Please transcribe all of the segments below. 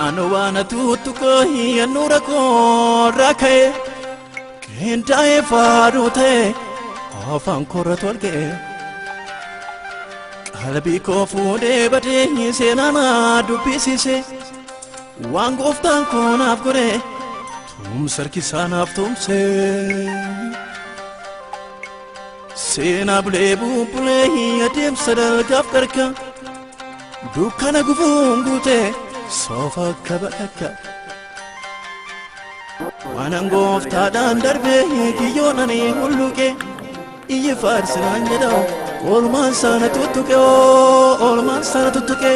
Naannoowwan tuttuqoo hiyyannura koorraa ka'e qindaa'ee faaduu ta'e afaan koorra tolga'e qalbii koo fuudhee badee seenaa dubbisiise waan gooftaan koo naaf godhe tumsa harkisaa naaf tumse seenaa bulee bubbulee adeemsa dalgaaf qarqa dukkana gufuun guute sofa akka bakka waan gooftaadhaan darbee kiyyoon ani hulluqe iyyi faarsinaan jedha olmaan sana tuttuqe olmaan sana tuttuqe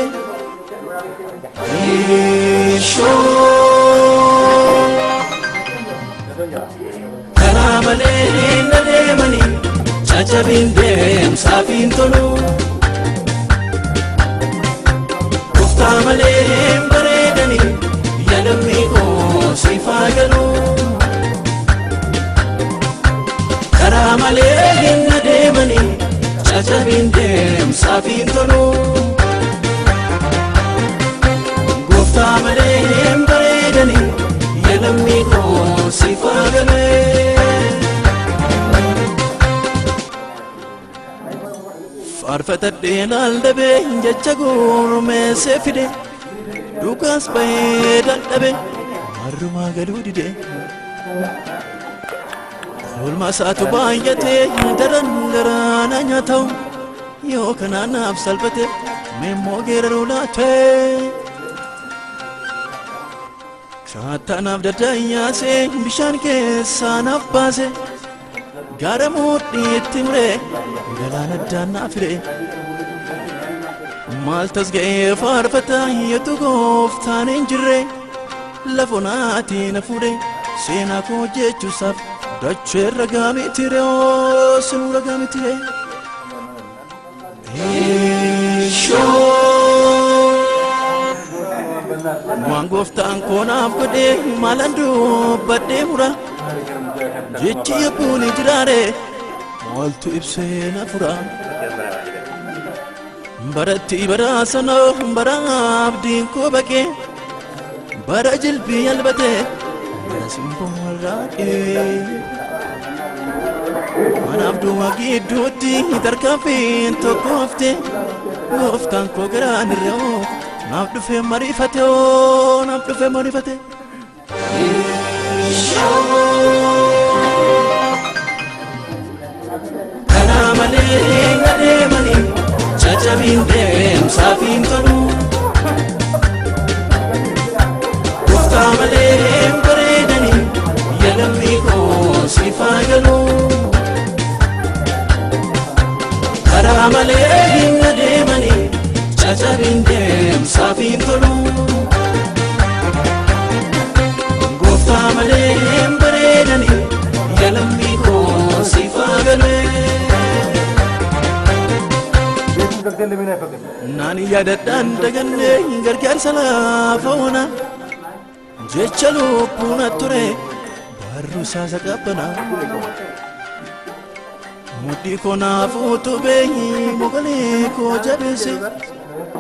karaa malee hin adeemani cacabiin deemsaaf hin tolu gooftaa malee hin bareedani yaadamni koo siifaa galu karaa malee hin adeemani cacabiin deemsaaf hin tolu gooftaa malee hin bareedani yaadamni koo siifaa galu faarfatadhee laaldhabee jecha gurmeessee fide dhugaas bahee dadhabe marrumaa galuu dide oolmaa isaatu baay'atee daran garaana nyaata'u yoo kanaan naaf salphate meemmoo geeraruu laate shaataanaaf daddaayyaasee bishaan keessaa naaf baase gaara mudhiitti muree galaan addaan naaf fide maal tasga'ee faarfata yetu gooftaan hin jirre lafoonaatii na fuudhe seenaa koo jechuusaaf dachee ragaa mitire sinuu ragaa mitire waan gooftaan koo naaf godhe maalan dubbadhee mura jechi yabbuun jiraare maaltu ibsee na fura baratti baraasana bara abdiin koo baqee bara jilbii yalbate bara simboon raaqee manaaf du'a gidduutti tarkaanfiin tokko hafte gooftaan koo garaan irra naaf dhufee mariifate naaf dhufee mariifate karaa malee hin adeemani cacabiin deemsaaf hin tolu gooftaa malee hin bareedani yaadamni koo siifaa galu karaa malee hin adeemani cacabiin deemsaaf hin tolu gooftaa malee hin bareedani yaadamni koo siifaa galu naan yaadadhaan daganne gargaarsa laafa oona jecha lubbuuna ture barruu saasa qabbana mudhii koo naafuu tubee mogalee koo jabeesse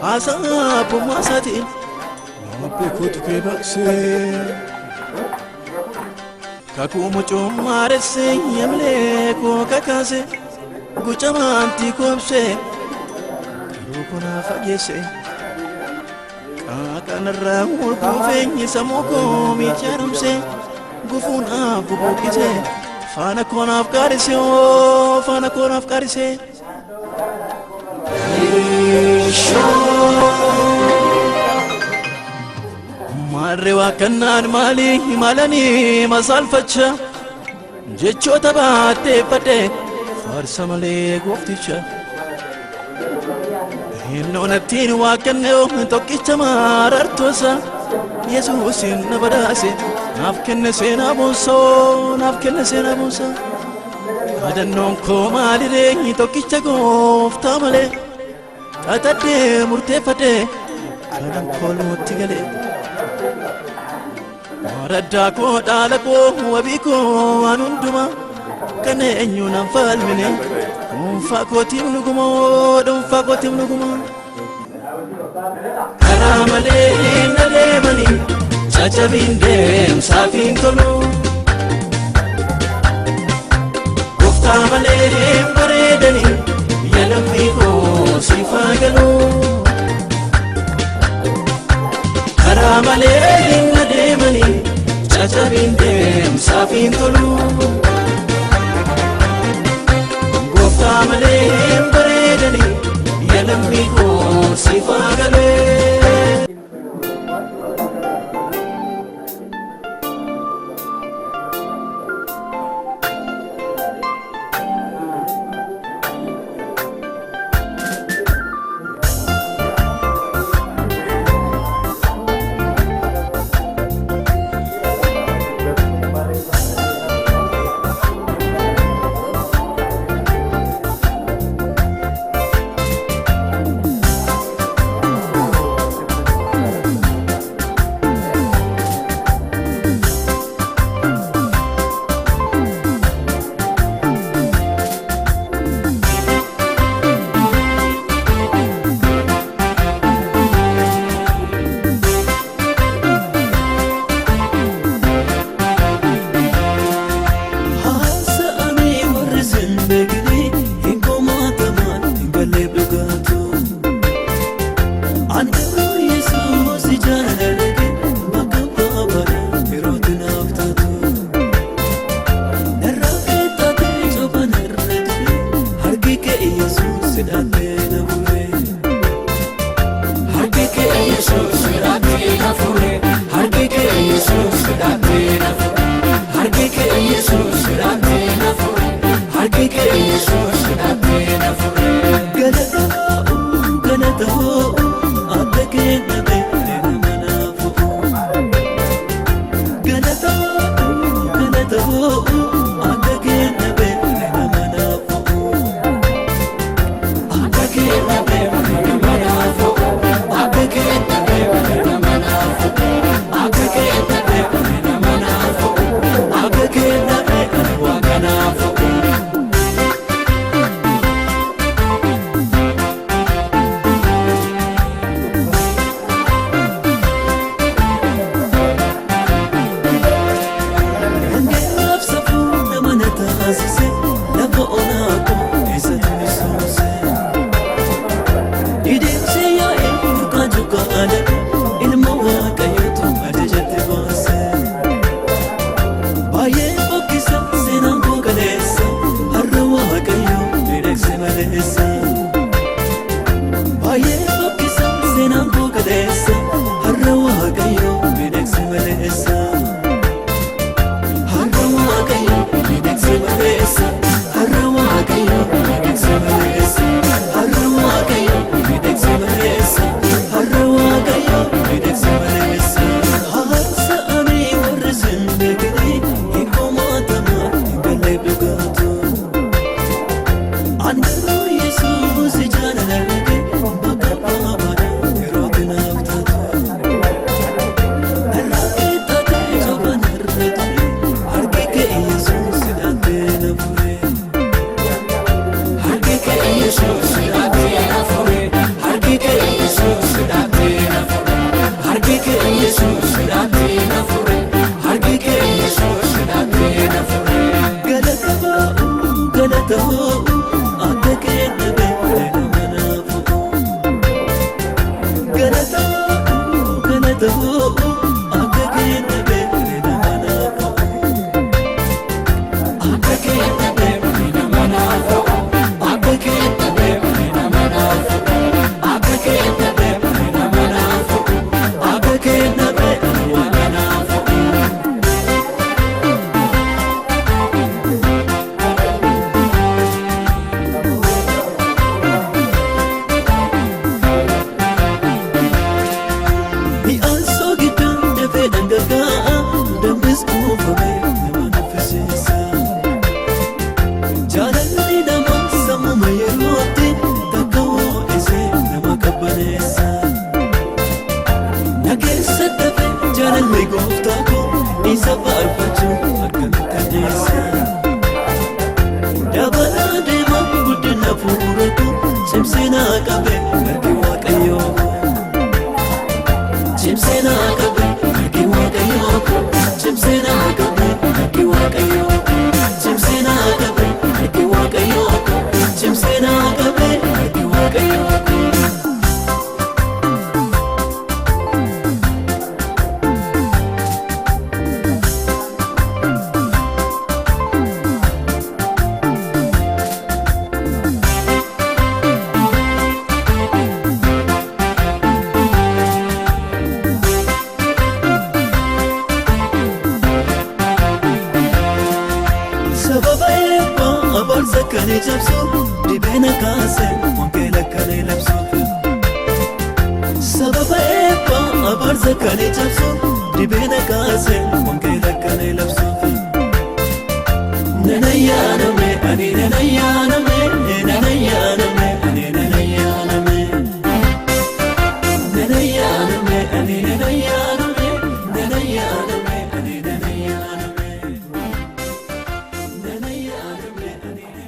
haasaa bummaa isaatiin mobbee koo tukee baqsee kakuu mucoo maaresse yamlee koo kakaase gucamaantii koobsee kuna fageesse kanarraa hulbuufeenyi sammuu koo miichaadhumse gufuun bubuuqise faana koonaaf qaarise faana koonaaf qaarise maarree waa kannaan maalii maalanii masaalfacha jechoota baatteeffadhe faarsa malee goofticha Innonattiin waaqannoo tokkicha maarartoosa Yesuusin na badhaase naaf kenne seenaa boonsoo naaf kenne seenaa boonsaa adannoon koo maaliree tokkicha gooftaa malee xaxadhee murteeffadhe kanan kooluutti galee maraddaa koo dhaala koo wabii koo waan hundumaa kan eenyu nan falmine dhuunfaa kootiif dhuunfaa kootiif karaa malee hin adeema adeemani cacabiin deemsaafiin tolu gooftaa malee hin bareedani biyya lammii koo siifaa galu karaa malee hin adeemani cacabiin deemsaafiin tolu gooftaa malee hin bareedani biyya lammii koo siifaa galu. kale jabsu dibena kase wankela kale labsu sababa eba abarza kale jabsu dibena kase wankela kale labsu nanayana me ani nanayana me nanayana me ani nanayana me nanayana me ani nanayana me nanayana me ani nanayana me nanayana me ani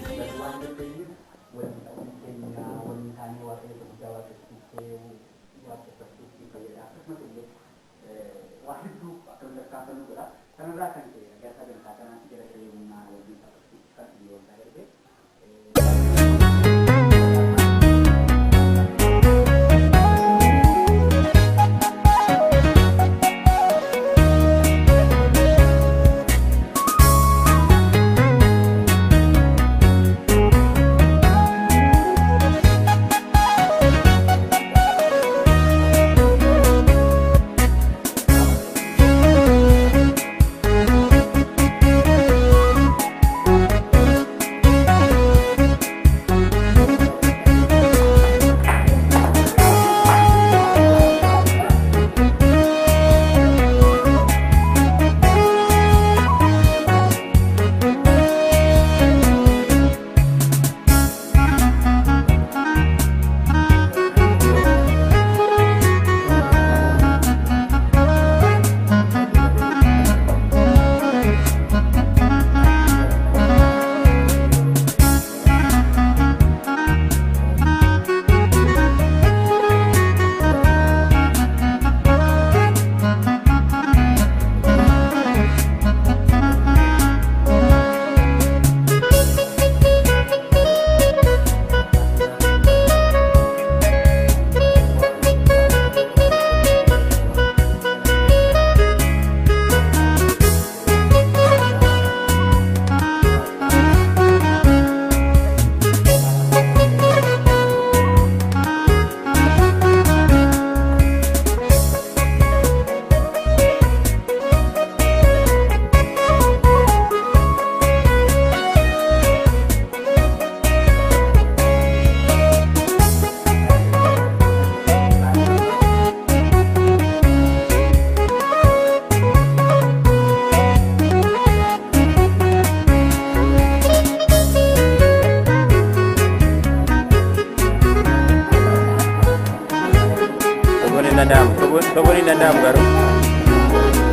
kebun ini nandam garu.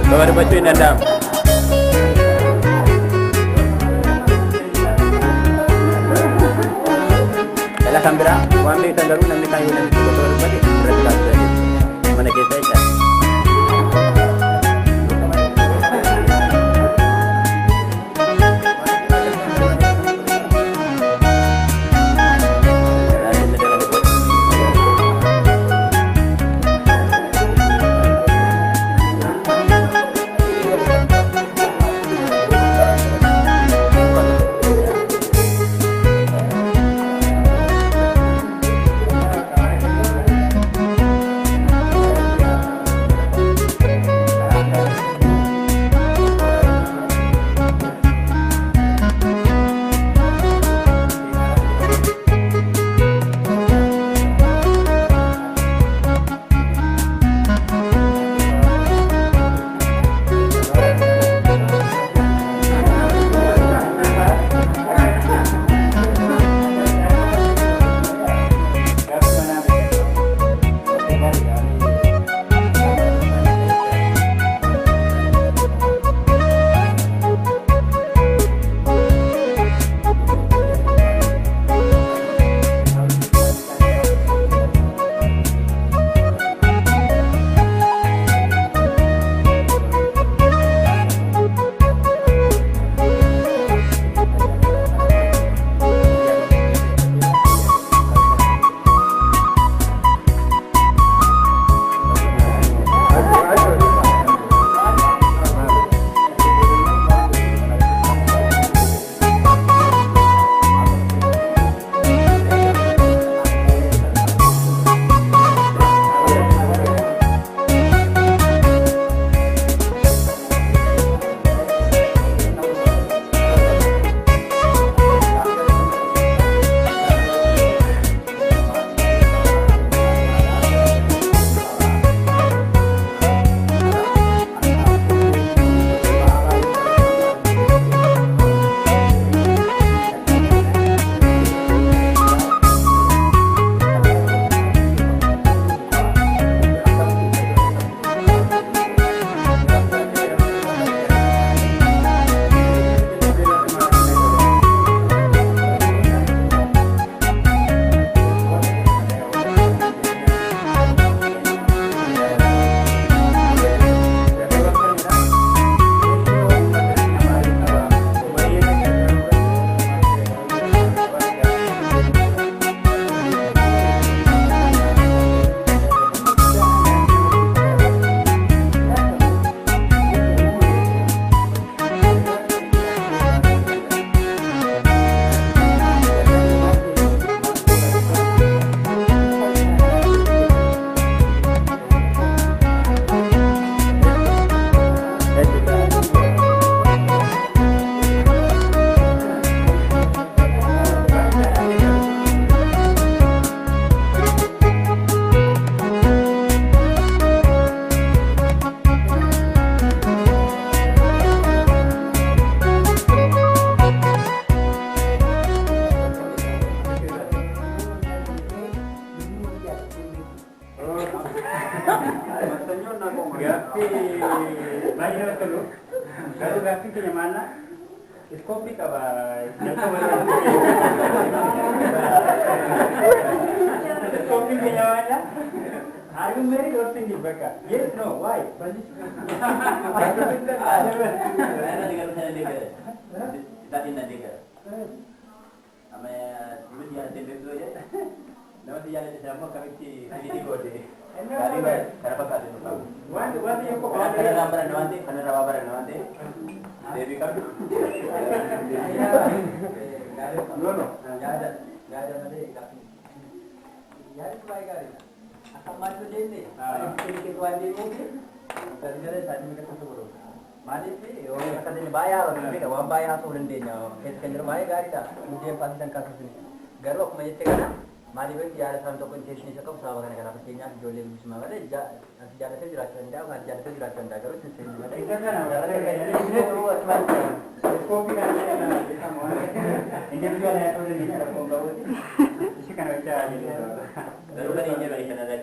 Bawa baju ini nandam. Ela kamera, wambi tandaru nanti kayu nanti betul balik berat berat. Mana kita ikan? Kalau gak kita mana? Kopi kaba. Kopi punya mana? Are you married or single, Becca? Yes, no. Why? Kita tidak dengar. Ama dulu dia ada dulu ya. Nama dia ada siapa kami ini kode. Kali berapa kali tu? Wan yang kau ada nama nanti, ada nama nanti. Dewi kan? No. Ada nanti. Ya itu baik kali. Asal masuk ini. Ini tuan ini. Tadi saya minta tu. Mari sih, orang kata ni bayar, tapi kalau bayar tu rendah. Kerja bayar gari dah. Mungkin pasti dan kasus ini. Garuk macam tu kan? Mari bagi ada satu pun jenis sesuatu sama kan kalau pastinya jual lebih semua ada. Jadi tu jelas rendah, kan jadi tu jelas rendah. Kalau tu sendiri. Itu kan ada ini tu macam. Kopi kan kita mau. Ini juga ada tu ini ada pun tahu. Isi kan baca aja. Lalu kan ini lagi kan ada.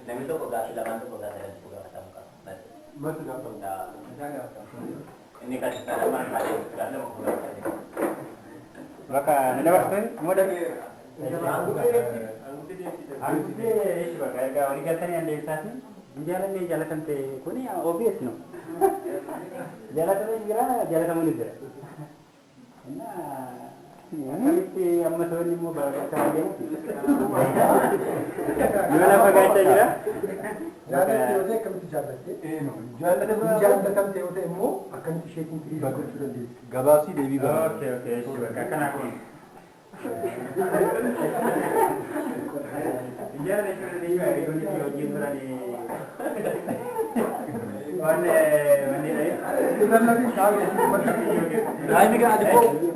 Namun tu kau silakan tu kau ada juga sama kan. Betul betul. Ini kan tanaman ada kerana mau. Maka nenawat tu modal. Angkuti sebagai orang kata yang desa ni, jalan tante, kuni obvious no. Jalan tante kira jalan kamu ni kira. Nah, kami si amma sahani mu bagai sahaja. Mana bagai sahaja? Jalan tu kami tu jalan tu. Jalan kami tu mu akan shaking kiri bagus sudah di. Gabasi dewi bagus. Okay. Kakak nak pun. Jangan itu ni juga itu ni ojek berani. Mana ni? Kita lagi tahu. Ini kan ada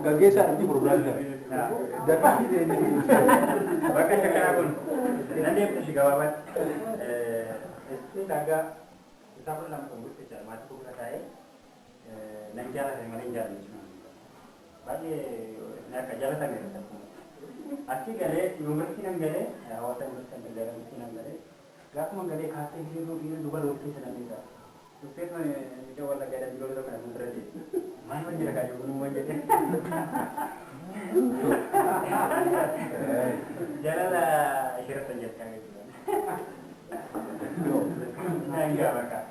gaggeeffame nanti program dah. Dapat ini. Bahkan sekarang pun nanti apa sih kawan? Itu agak kita pun dalam tunggu secara masuk ke saya. Nanti jalan yang mana jalan semua. Bagi nak jalan tak ada. Asli gale, universiti nang gale, awak universiti nang gale, universiti nang gale. Gak mau gale khasi ini dua universiti sana kita. Universiti mana itu orang gale di luar mana berarti. Mana mana jaga juga mana jadi. Jalan lah isyarat penjelasan itu. Enggak bakal.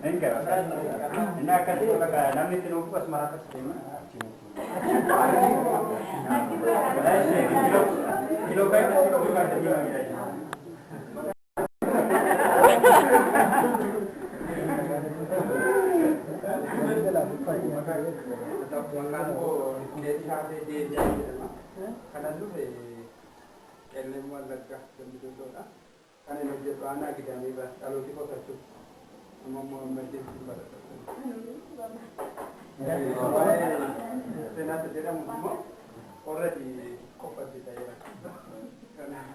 Enggak. Nak kasi baka namin tinunggu pas marakas tema. Kilo kayo na sila bukan sa iyo.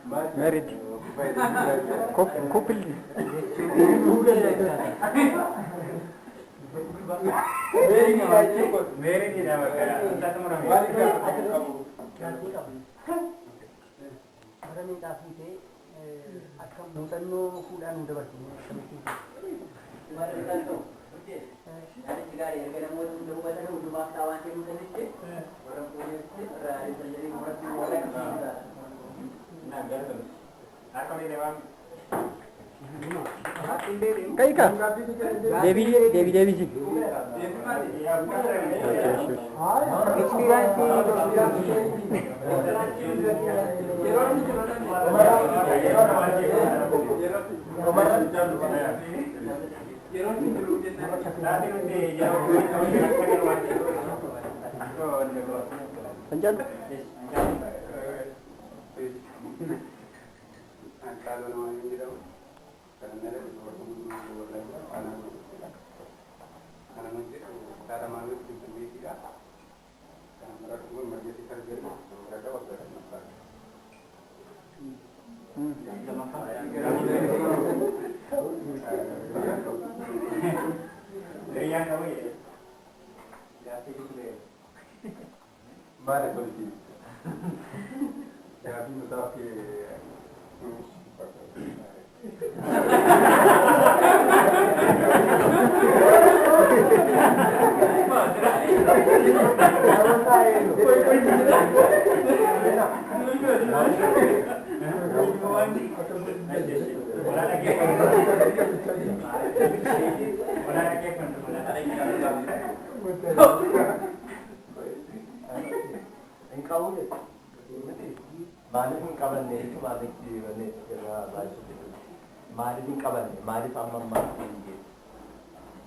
Married. Couple. Very good. Kay ka? Devi ji. Experience Sanjan. Vale, político. Ya vi notado que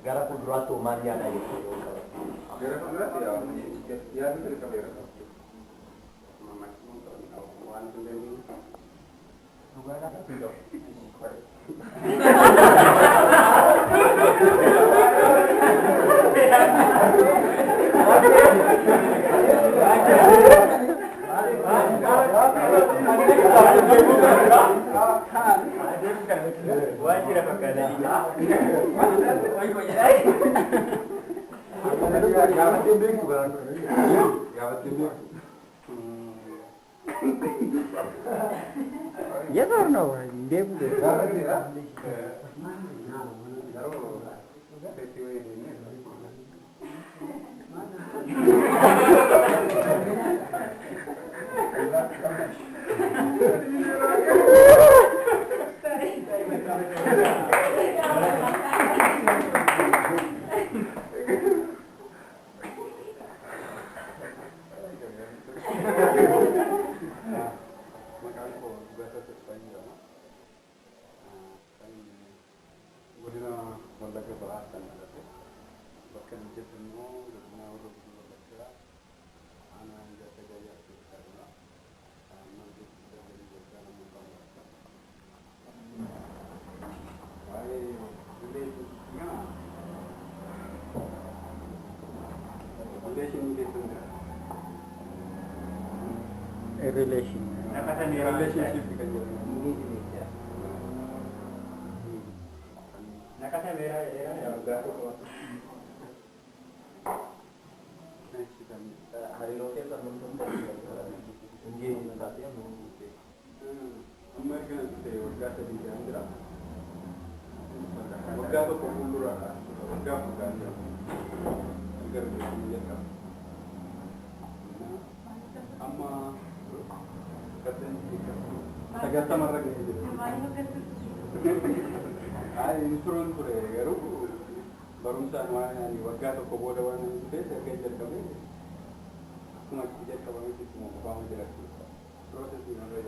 Gara fuulduraatti maal yaada jechuudha. Gara fuulduraatti yaadni kan qabeera. Waan dandeenyu dhugaadhaan fi Gether no, dia relation. Relationship kan jadi. Nakasnya merah ya, enggak tuh. Hari lo itu menonton ini nanti yang menunggu. Amerika itu warga sedih Andra. Warga tuh populer, warga bukan. Agar dia kan. Amma Sagantaa marra gadi. Ini turun ture garu barumsa mana ni wagga tokko booda waan ta'eef erga jalqabee akkuma jalqabame itti immoo baama jiraachuu piroosesii nama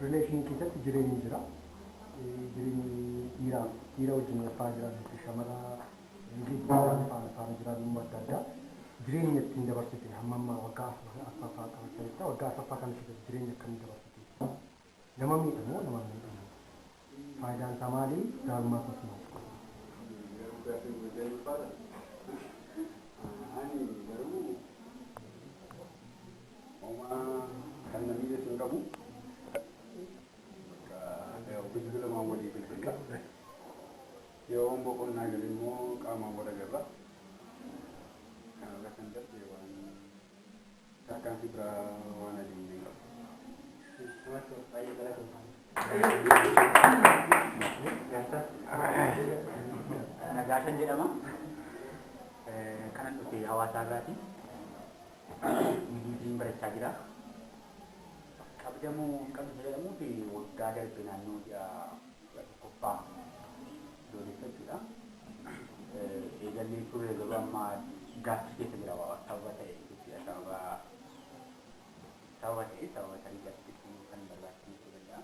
Relation keessatti jireenyi jira. Jireenyi dhiira wajjin walfaa jiraatu shamara faana jiraatu adda addaa jireenya ittiin dabarsite hamma ammaa waggaa afuraffaa qabachaa waggaa afuraffaa kana keessatti jireenya akkamii dabarsite nama miidhamoo nama miidhamoo faayidaan isaa maali gaarummaa akkasumas ani garuu homaa kan namni jechuun qabu bilbila maan walii bilbila yoo boqonnaa gali immoo qaamaan wal agarra kanarra kan darbe waan tarkaanfii biraa waan adeemnee qabu. Nagaashan jedhama. Kanan dhufe hawaasaa irraati. Miidiyaa barachaa jira. Kabajamuu qabdu jedhamuu fi waggaa darbe naannoo qophii dooniffachuudha. Eegallee ture yeroo ammaa gaaffii keessa jira sababa ta'e sababa tarii gaaffii kan barbaachisuu danda'a.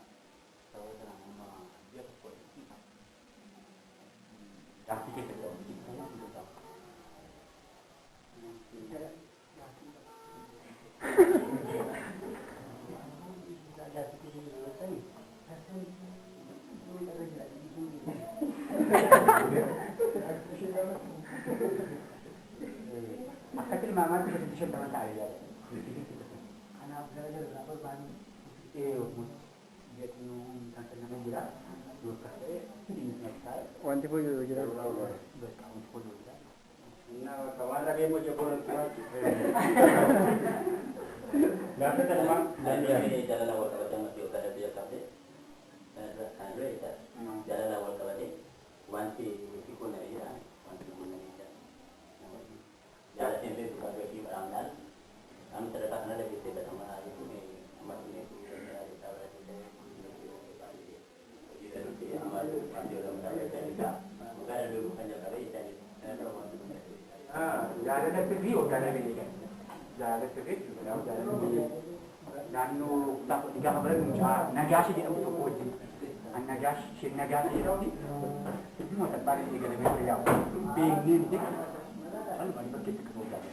Sababa kanaan amma biyya tokko gaaffii keessa jira. Akkatil maamaan bisa disebut teman saya. Karena belajar berapa banyak dia tu kan nama dia dua kali ini saya. wanti kun jira Nah, kawan lagi mau coba nanti. Berapa teman? Ini jalan awal kawan masih ada dia sampai. Sampai jalan awal kawan ini. Wanti itu nak dia, wanti itu nak dia. Jalan ini bukan bagi orang lain. Kami terdekat ada di sini. jaalallee jaalatti fi jaalallee naannoo gaafa bara mucaa Nagaashi jedhamu tokko wajjin Nagaashi jedhamti dhimma salphaan inni galamee fayyaamu beekneen jechuudha. Salphaan bakkeetti kan hojjate.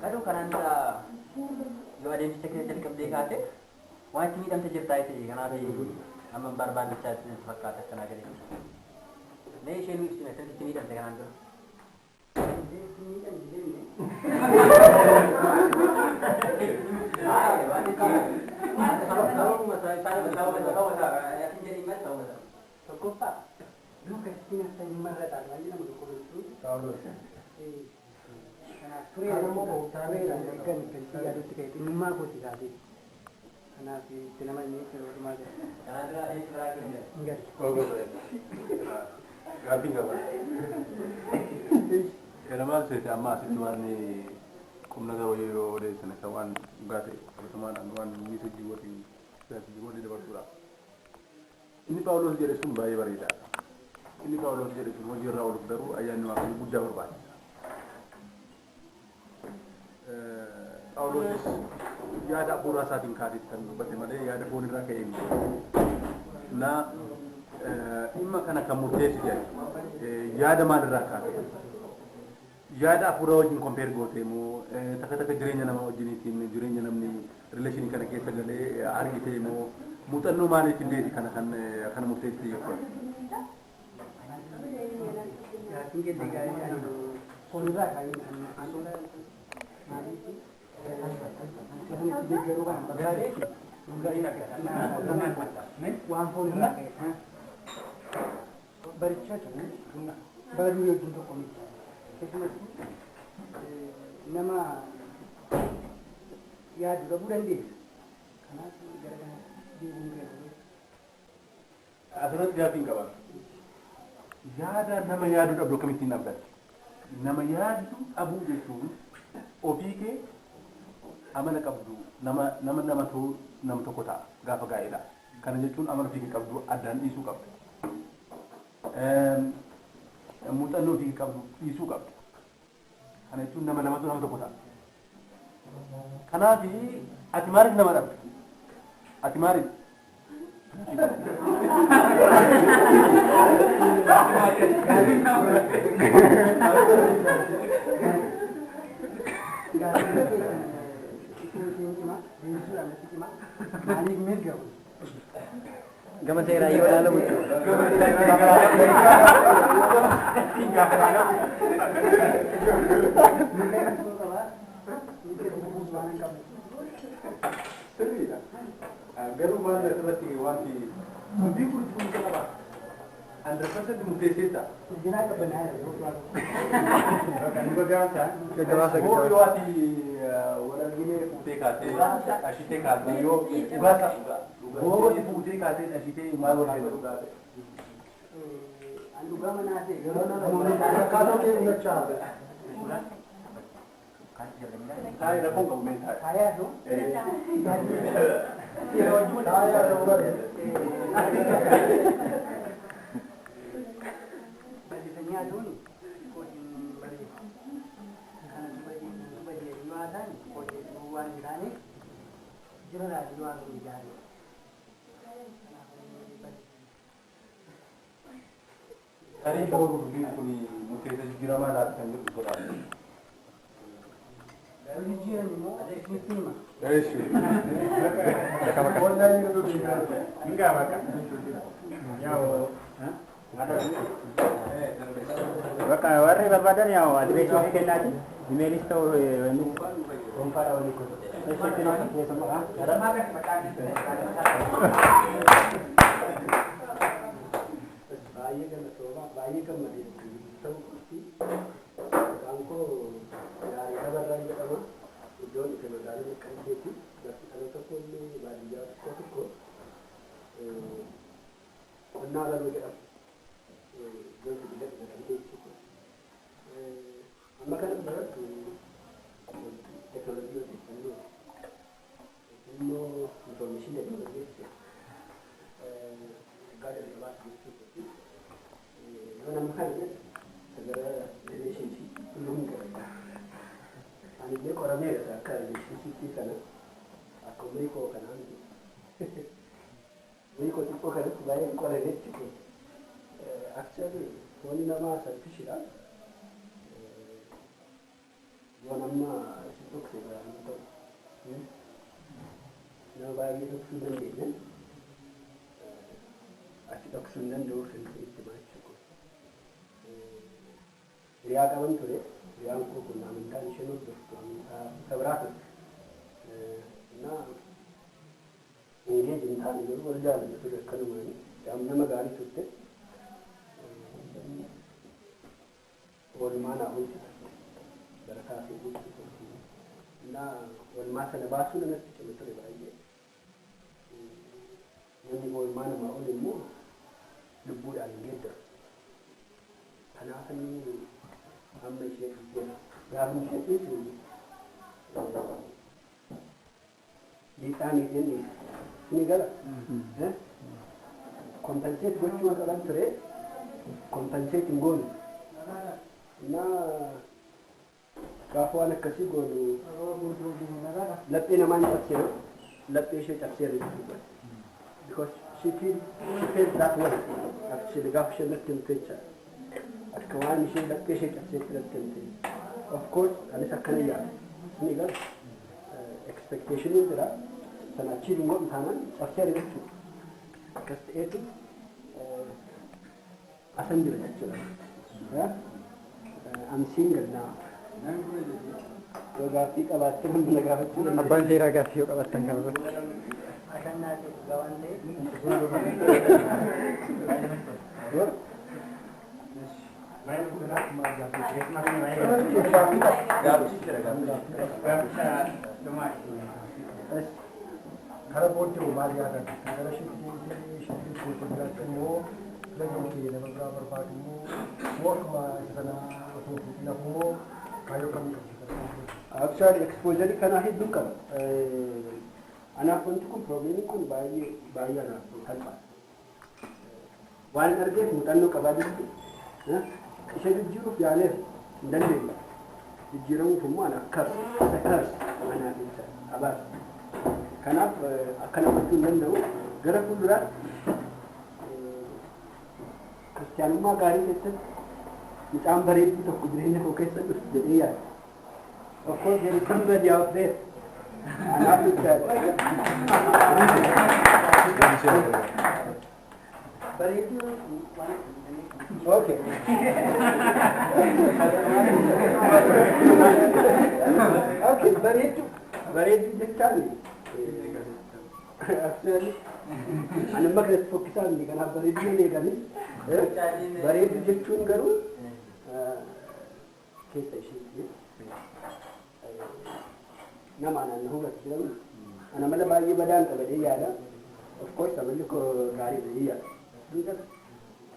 Kadang kanan yo ada di sekitar jadi kebde kate, wanti ni damte jirta itu, karena ada am barban bisa sepakat tenaga ini. Nih shenu istimewa itu ni damte kanan tu. Kalau masalah tahu ya jadi macam apa? Sokopa. Lu kesini saya marah tak lagi nama doktor itu. Tahu. Karena mau tahu kan kerja ada tiga itu lima kau tidak ada. Karena si nama ini terus macam. Karena ada yang terakhir ni. Enggak. Oh betul. Ganti apa? Kenapa sih amma situan ni kumnaga wayo de sana kawan gate teman anuan itu jiwa di depan surah. Ini Paulus jadi sumbai barida. Ini Paulus jadi semua jira uluk daru ayyaana waktu Buddha berbat. Paulus ya ada pura saat ingkari dan bagaimana ya ada pun rakyat ini. Nah, imma kana kamurtes jadi ya ada mana rakyat. Ya ada pura wajin compare gote mu taka jireenya nama wajin itin jireenya namni relation kana keessa galee argite mu mutanno maali tinde kana kana murteetti yakko. Ya tinggal tiga ini. Pondra kain anu nama ya juga bukan dia karena gara-gara diungkit Asal dia tinggal bang. Ya ada nama ya ada blok kami tindak dah. Nama ya itu abu itu ofii ke amana qabdu nama tu nama kota gafa gaida kana jechuun amana fi qabdu adan isu qabdu mutanno fi qabdu isu qabdu kana jechuun nama tu nama kota kana fi atimarik nama dab atimarik Gaman saya rayu lalu betul. Garu mana seperti wanti, mungkin pun apa? Anda pasti mungkin Jangan kebenaran. kan berjasa. Oh, yo ati orang gini putih kate, asite kate, yo bahasa. Oh, itu putih kate, asite malu malu. Anu gak mana sih? Kalau dia macam, Saya dah pun komentar. Saya tu. Saya nomor Biasanya dulu, kodin balik. Karena sebagai luaran, kodin luar jirani, jelas luar jirani. Hari baru ni mungkin saya kira mana akan berjalan. Religion mo, ada sistema. Yes. online itu juga. Enggak makan. Yao, Baka warri barbadan yao address ni kenal. Email isto ini. Kompara oli ko. Eso tinawag niya sa mga. Ada makan makan. Bayi kan soba, bayi kan madi. So हमको यार रंग का जो के मदारी में कर दी थी बस अगर तो कोई बाजी यार को अन्ना लग गया जो कि दिल में कर दी थी हम कर बड़ा टेक्नोलॉजी में इन्नो इंफॉर्मेशन टेक्नोलॉजी से गाड़ी की बात की थी हम कर segera relationship belum kerja. Ani dia korang ni kan relationship ni kan, aku mereka kan ani. Mereka tu kan lain korang ni tu. Actually, koni nama selfish lah. Yang nama itu sebenarnya tu. Nama bayi itu sudah ni kan. Asyik sudah dulu sendiri itu macam. Riya kawan tu deh, riya aku pun nama kan shenur tu, seberat. Na, ini jinta ni dulu berjalan tu deh kalau mana, jam nama gari tu deh. Orang mana pun, berkah si pun tu. Na, orang masa lepas tu nak cuma tu deh bayi. Yang orang mana mau ni mu, lebur ada gether. Kenapa ni? हम में शेयर किया या हम शेयर की थी dita ni ini gala compensate gochu akalan tere compensate ngol na kafuana kasi golu latte na man tapsir latte she tapsir because she feels that way actually gafshe latte temperature كمان شيء لك شيء تحسين تلتنتين of course أنا سكني يعني سنيقال expectation إذا سنة شيء نقول مثلاً أفكار يبتو كست إيتو أسنجل أكتر I'm single now وقافتيك أباتي من لقافتي Abang saya agak siuk abang tangkap. akan nanti kawan deh Kalau bodoh mari ada. Kalau syuting production mu, lagi mungkin ada beberapa parti mu, work sana atau nak mu, kayu kami. Actually exposure kan ahid dukan. Anak pun tu pun problem ni pun bayi anak tanpa. Wan kerja mutan lu kabadi tu. Saya jujur jalan dan dia jujur semua anak kar anak itu abad kenapa akan betul dan tahu gerak puluhan Kristian mah gari itu macam beri itu kudrinya oke itu jadi ya of course there is somebody out there anak itu beri itu okay. Okay, baritu jettani. Actually, ana magret fokisan di kana baritu ne gani. Baritu jettun garu. Kesa shi. Nama ana huwa tilawi. Ana mala bayi badan ta bade yada. Of course, amali ko gari da iya.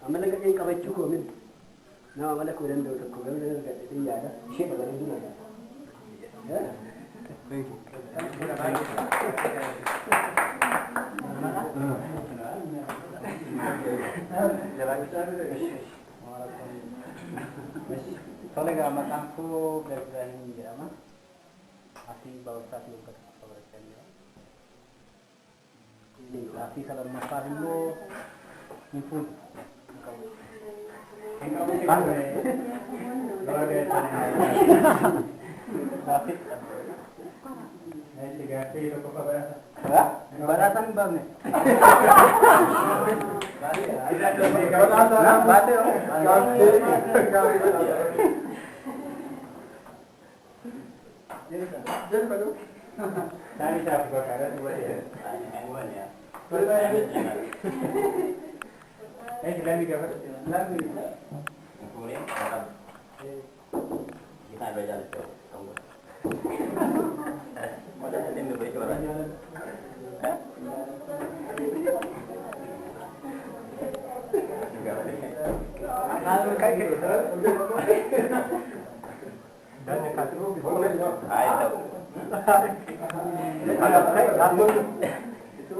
Amala ga ka bacci ko min. Na amala ko dan da ko ga da iya da shi da baritu na. Thank you. Soalnya mataku berani dia mah, hati bau saat lupa kabarkan dia. Ini hati kalau masalah itu, impun. Kan? Kalau dia tapi, ini tiga kali itu apa berasa? Berasa bang nih. Tadi saya berkata dua ya. Lagi apa? Lagi. Kemudian kita belajar itu. Mau jadi dulu belajar. Kalau kayak gitu. Dan dekat itu boleh. Ayo. Ada kayak itu.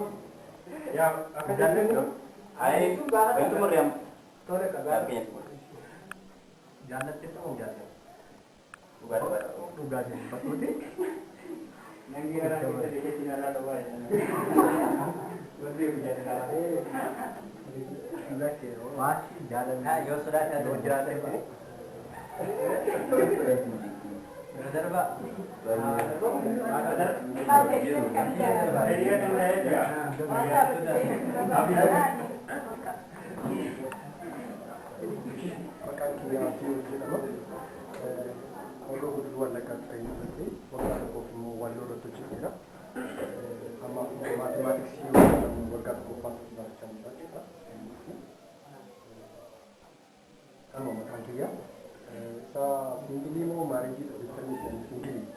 Ya, akan jadi itu. Ayo itu meriam. Sore kagak. Jangan itu mau jadi. Bukan betul sih. Yang kira kita di sini ada dua ya. Lebih menjadi salah. Wah, jalan. Yo sudah ada jalan itu. Benar Pak. Benar. Kalau dua lekat kayu nanti, waktu aku mau walau itu cekira, sama matematik sih, waktu aku pas macam kita, sama macam dia, sa English mau mari kita determinasi English,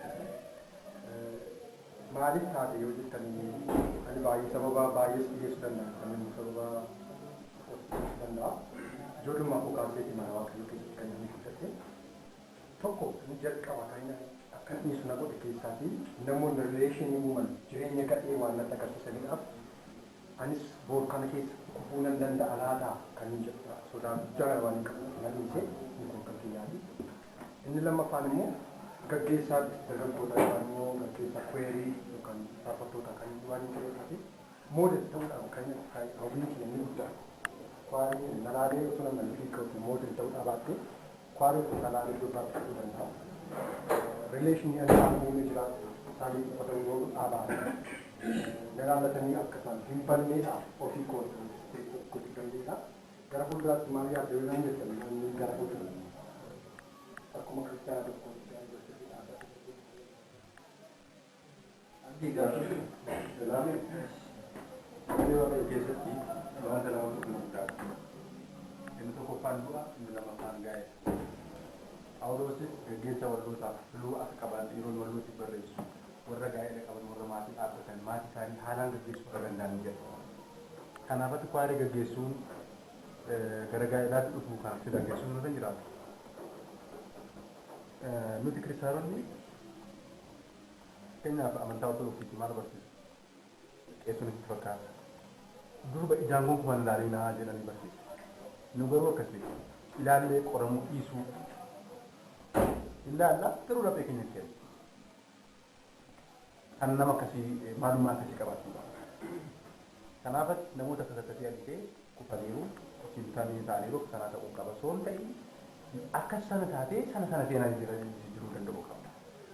mari sahaja yo determinasi, ani bayi sababa bayi sih sudah nak, ani sababa sudah nak, jodoh mampu kasih di mana waktu itu kita ini kita Toko, menjadi kawatannya akan ini sunnah kau dikisahkan. Namun relation ini mana? Jirenya kat ewan nanti kat sesuatu apa? Anis borkan kis kupunan dan alada kan jatuh. Sudah jalan kan nanti se ini kau kiyadi. Ini lama panamu gaggeeffame dalam kota kamu gaggeeffame query bukan apa tuh kan jual itu tapi model tahu kan kayak hobi ini udah. Kuari nalade itu nama ikut model tahu apa tuh? Kuari nalade itu apa tuh dan relation yang kamu ini jelas saling potong apa? Dalam tadi akan simpan ni ofi ko kuch gandira. Gara pula Maria Dewan itu ni gara pula. Aku mau kerja ada pun ada. Andi gara dalam ini orang biasa sih, orang dalam untuk menukar. Ini tu kopan dua, ini dalam kopan gaya. Awal sih gaya walau tak lu akaban irun walau ti beres. Warga gaya akaban warga mati apa kan mati sari halang gaya sukagandan je. Kenapa tu kuari gaya sun? Gara-gara dah tu bukan sudah gaya sun nanti jelas. Nuti krisaran ni kena apa aman tahu tu kita mana bersih. Itu ni perkara. Dulu bagi janggung kuman dari na aja nanti bersih. Nubaru kasih. Ilaalchisee Oromo isu. Ilaalchisee terus apa yang kita? Kan nama kasih maklumat kasih kabar. Kenapa namu tak kasih adik kupaliru cinta ni taliru sana tak ungkap soal tadi. Akas sana tadi yang juru dan doa.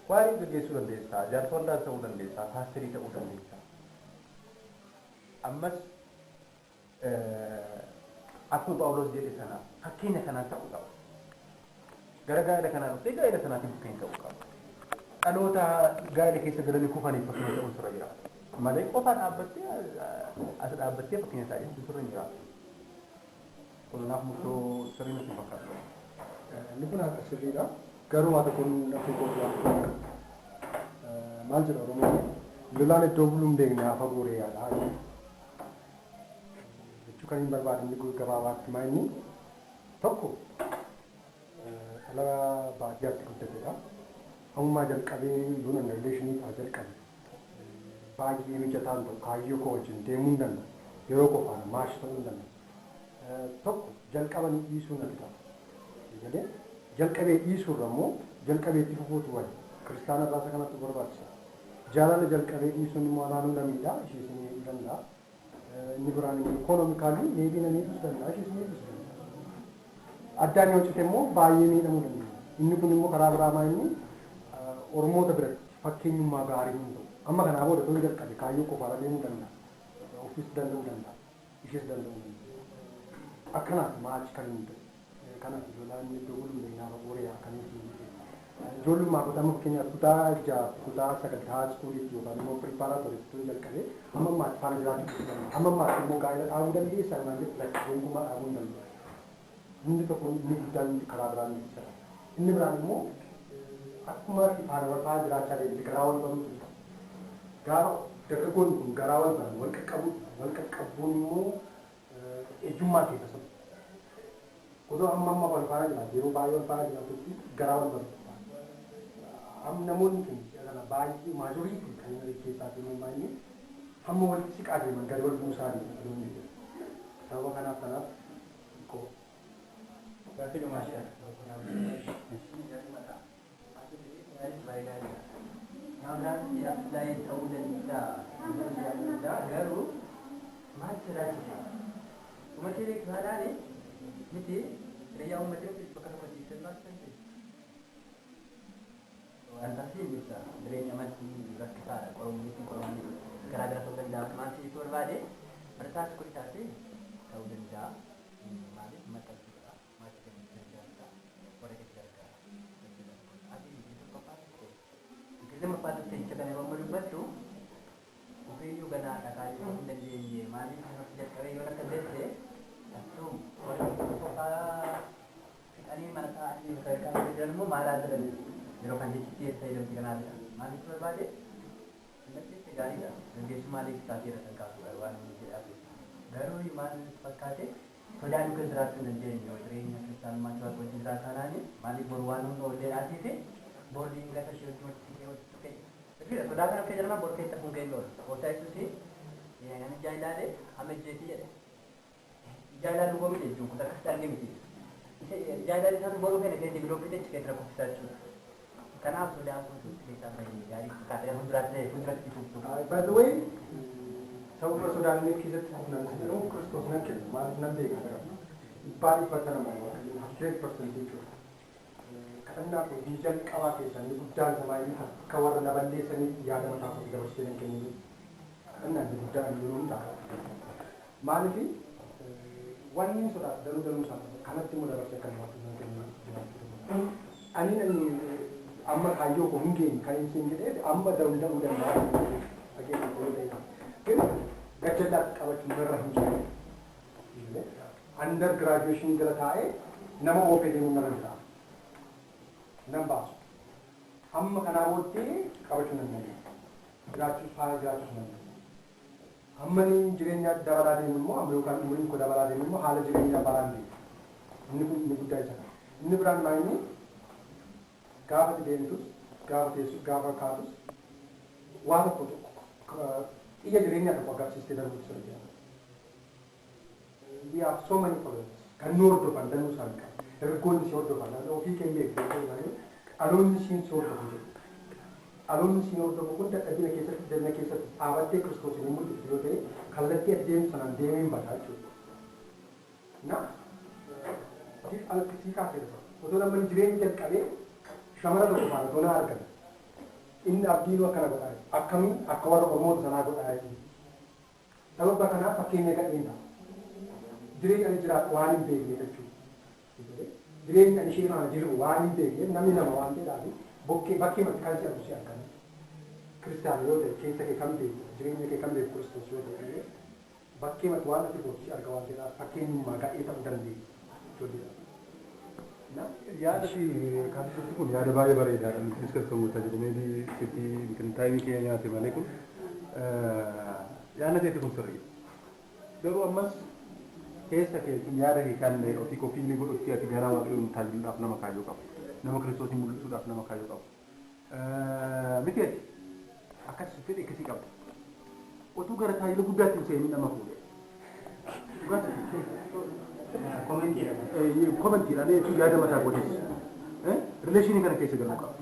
Kuari kerja sudah desa, jargon dah sudah desa, hasri tak sudah desa. Amas aku Paulos jadi sana, akhirnya kana tak ungkap. Gara-gara ada kana, tiga ada sana tipu kain tak ungkap. Kalau tak gaya kisah dari kufani pakai tak unsur aja. Malai kufan abadnya, asal abadnya pakai saja unsur aja. Kalau nak musuh sering tu pakai. Ini pun ada cerita. Garu ataupun aku buat manjur Oromo. Lulane dobulum dengan apa boleh ada. Juga ini berbuat ini guru kebawah main ni. Toko. Ala bahagia kita kita. ammaa jalqabee buna rileeshinii ta'a jalqabe baay'ee mijataan ta'u kaayyoo koo wajjin deemuu hin danda'u yeroo qofaan maash ta'uu hin danda'u tokko jalqabanii dhiisuu natti ta'a jedhee jalqabee dhiisuurra immoo jalqabee itti fufuutu wali kiristaana irraa kanatti barbaachisa jaalala jalqabee dhiisuun immoo alaanuu namiidha ishees ni danda'a inni biraan immoo ikoonoomikaalii meebii na miidhus danda'a ishees miidhus danda'a addaan yoo cite immoo baay'ee miidhamuu danda'a inni kun immoo karaa biraa maa inni Oromoota biratti fakkeenyummaa gaarii hin ta'u. Amma kanaa booda tole jalqabe kaayyoo qofaadha deemuu danda'a. Ofiis danda'uu danda'a. Ishees danda'uu danda'a. Akkanaaf maachi kan hin ta'u. Kanaaf ijoolleen iddoo guluu naaf booriyaa kan hin ta'u. Ijoollummaa godhama fakkeenyaaf kutaa ja'a kutaa sagantaa iskuuliitti yookaan immoo piripaaraatooriitti tole jalqabee amma maachi faana jiraachuu danda'a. Amma maachi immoo gaa'ela dhaabuu dandeessaa waan jedhu gonkumaa dhaabuu hin danda'u. Inni tokko inni guddaan karaa biraan ni jira. Inni biraan immoo akkuma faana wal faana jiraachaa deemte garaa wal baruutu gaafa dargaggoonni kun garaa wal baran wal qaqqabuun immoo ejjummaa keessa sabu godoo amma wal faana jiraatu yeroo baay'ee wal faana jiraatutti garaa wal baru namoonni kun baay'ee maajoriitii kan inni keessaa fi baay'ee hamma walitti siqaa deeman gadi wal buusaa deeman sababa kanaaf ko Berarti kemasya. Namun yang saya tahu dan tidak baru masyarakat. Masyarakat mana ni? Mesti dia umat itu bukan mesti senang saja. Antasi bisa dari zaman rakyat orang ini kerana sudah dah masih itu berbalik bertas kuliah tahu dan tidak mari macam kita mempatutkan cara memperubah tu, mungkin juga nak kata itu dan dia mari harus sejak kali orang kedete, tu orang itu para ini mana ini mereka kerjaan mu malah ada di jerokan di sini saya dalam tiga hari, mari tu berbalik, nanti tiga hari dah, dan dia semua lagi tak kira tentang kawan ini apa, baru iman pakai sudah juga terasa dan dia jodohnya kita macam apa jelaskan ni, mari berwan untuk dia asik boarding kata syukur tapi sudah kan kerja mana board kita pun gelo hotel itu sih yang ini jalan deh hame jadi ya jalan dulu kami tu kita kasih lagi mesti jalan itu satu board kan kita belum kita cek terus kita tu karena sudah aku tu kita main jadi kata yang berat itu by the way semua sudah ni kita nanti orang Kristus nanti nanti kan bari pada nama 100% itu karena aku dijal kawat ini bukan sama ini kawat naban desa ini ya ada mata aku tidak bersih yang kini karena di bukan belum tak mana sih wanita sudah dalam sama karena timur ada bersihkan waktu yang kini ani amma kayu ko mungkin kayu sendiri amma daun udah mau lagi boleh kan gacet kawat merah hijau under graduation kala thae nama ope de munna Nambas. Amma kana botte kawachuna nani. Gratis file gratis nani. Amma ni jirenya dabala de mo amro kan murin ko dabala de mo hala jirenya barandi. Ni gudai sana. Ni brand maini gavat dentus, gavatesu gavakatus. Wala ko iya jirenya ko agak sistem daru serja. We have so many problems. Kanur to pandanu sanka. Everyone is short of another. If he can make it, alone seems short of it. Alone seems short of it. That the case of the case of our takers was removed to the collective James and Damien Batachu. Now, this Alctica says, Odona Drain can carry Shamara of Donargan in Abdino Canada, Akami, Akawar or more than I would add. Tabakana, Pakinega in Drain and Jira, one baby. Drain and Shima Jiru, one day, Namina one day, Bokki Bakim culture of Shakan. Christian Yoda, Kate come to Drain the Kambi Christus, Bakim at one of the books are going to Pakim Maga Etam Dandi. Yeah, the country had a very discuss maybe city, we can time Kenya, Timalekum. Yana Tetum. There were must. Kesa ke nyara ikan le oti kopi ni buat utia 3 orang itu tajil apa nama kayu kau, nama Kristus ni mulut sudah apa nama kayu kau. miti akkas fedhe akkasii qabda. Otuu gara tajaajila guddaatti hin seenin nama fuudhe. Komentiidhaan yaada mataa godheessa. Rileeshinii kana keessa galuu qaba.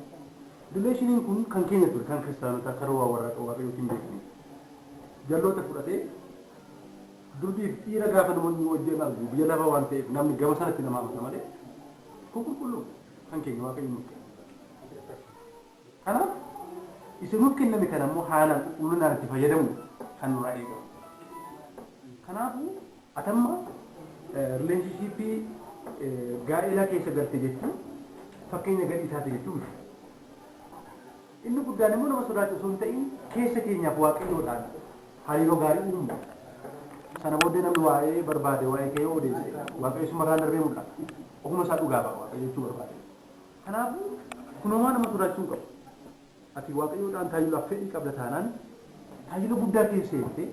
Rileeshiniin kun kan keenya ture kan kiristaanotaa kan waa warra waaqayyootiin beekni. Jalloota fudhatee durbii dhiira gaafa namoonni wajjin argu biyya lafaa waan ta'eef namni gama sanatti nama amanta malee qulqulluu kan keenya waaqayyo nuuf kenna. Kanaaf isa nuuf kenname kana immoo haalaan qulqullinaan itti fayyadamu kan nurraa eegamu. Kanaafuu atamma rileeshnshiippii gaa'elaa keessa galte jechuun fakkeenya gadhii isaati jechuun inni guddaan immoo nama sodaatu osoo hin ta'in keessa keenyaaf waaqayyoodhaan hariiroo gaarii uumu. Sana booddee namni waa'ee barbaade waa'ee kee odeesse waaqayyo sumarraan darbee mul'ata. Ofuma isaa dhugaa ba'a waaqayyo jechuu barbaade. Kanaafuu kunumaa nama sodaachuu qabu. Ati waaqayyoodhaan tajaajilaaf fedhii qabda taanaan tajaajila guddaa keessa seentee